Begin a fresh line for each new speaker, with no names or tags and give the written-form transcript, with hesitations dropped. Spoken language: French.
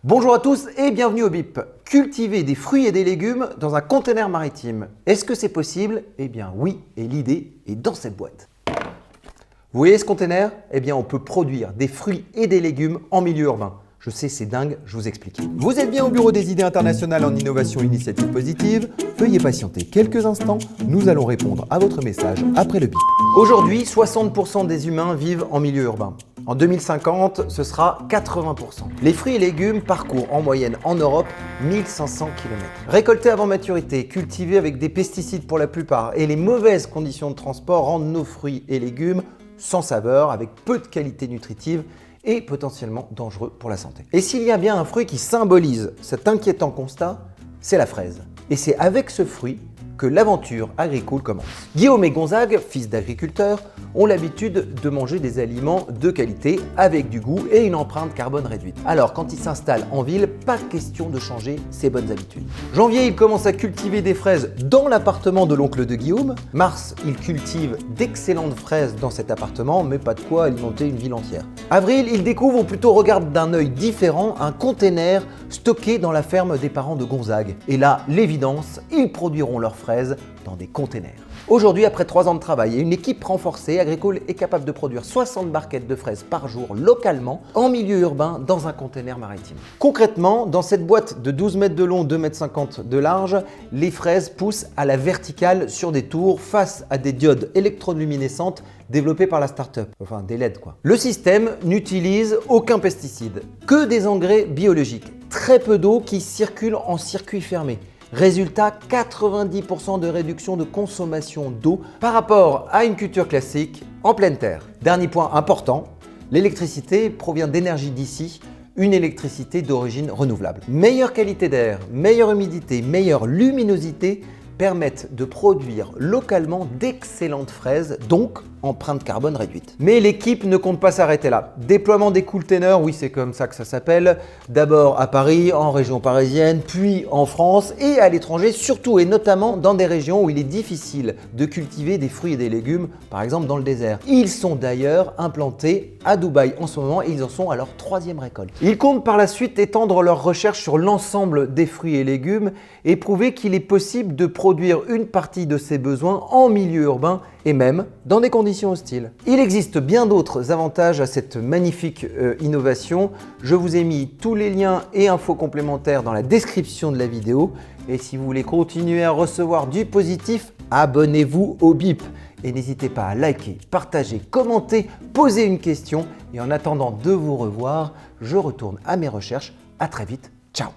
Bonjour à tous et bienvenue au BIP. Cultiver des fruits et des légumes dans un conteneur maritime. Est-ce que c'est possible? Eh bien oui, et l'idée est dans cette boîte. Vous voyez ce conteneur? Eh bien on peut produire des fruits et des légumes en milieu urbain. Je sais, c'est dingue, je vous explique. Vous êtes bien au Bureau des idées internationales en innovation et initiative positive. Veuillez patienter quelques instants, nous allons répondre à votre message après le BIP. Aujourd'hui, 60% des humains vivent en milieu urbain. En 2050, ce sera 80%. Les fruits et légumes parcourent en moyenne en Europe 1500 km. Récoltés avant maturité, cultivés avec des pesticides pour la plupart et les mauvaises conditions de transport rendent nos fruits et légumes sans saveur, avec peu de qualité nutritive et potentiellement dangereux pour la santé. Et s'il y a bien un fruit qui symbolise cet inquiétant constat, c'est la fraise. Et c'est avec ce fruit que l'aventure agricole commence. Guillaume et Gonzague, fils d'agriculteurs, ont l'habitude de manger des aliments de qualité avec du goût et une empreinte carbone réduite. Alors quand ils s'installent en ville, pas question de changer ses bonnes habitudes. Janvier, ils commencent à cultiver des fraises dans l'appartement de l'oncle de Guillaume. Mars, ils cultivent d'excellentes fraises dans cet appartement, mais pas de quoi alimenter une ville entière. Avril, ils découvrent, ou plutôt regardent d'un œil différent, un container stocké dans la ferme des parents de Gonzague. Et là, l'évidence, ils produiront leurs fraises dans des containers. Aujourd'hui, après 3 ans de travail et une équipe renforcée, Agricole est capable de produire 60 barquettes de fraises par jour localement en milieu urbain dans un container maritime. Concrètement, dans cette boîte de 12 mètres de long, 2,50 m de large, les fraises poussent à la verticale sur des tours face à des diodes électroluminescentes développées par la start-up, enfin des LED quoi. Le système n'utilise aucun pesticide, que des engrais biologiques, très peu d'eau qui circule en circuit fermé. Résultat, 90% de réduction de consommation d'eau par rapport à une culture classique en pleine terre. Dernier point important, l'électricité provient d'énergie d'ici, une électricité d'origine renouvelable. Meilleure qualité d'air, meilleure humidité, meilleure luminosité permettent de produire localement d'excellentes fraises, donc empreinte carbone réduite. Mais l'équipe ne compte pas s'arrêter là. Déploiement des containers, oui c'est comme ça que ça s'appelle, d'abord à Paris, en région parisienne, puis en France et à l'étranger, surtout et notamment dans des régions où il est difficile de cultiver des fruits et des légumes, par exemple dans le désert. Ils sont d'ailleurs implantés à Dubaï en ce moment et ils en sont à leur 3e récolte. Ils comptent par la suite étendre leurs recherches sur l'ensemble des fruits et légumes et prouver qu'il est possible de produire une partie de ces besoins en milieu urbain et même dans des conditions hostiles. Il existe bien d'autres avantages à cette magnifique innovation. Je vous ai mis tous les liens et infos complémentaires dans la description de la vidéo. Et si vous voulez continuer à recevoir du positif, abonnez-vous au BIP. Et n'hésitez pas à liker, partager, commenter, poser une question. Et en attendant de vous revoir, je retourne à mes recherches. À très vite. Ciao!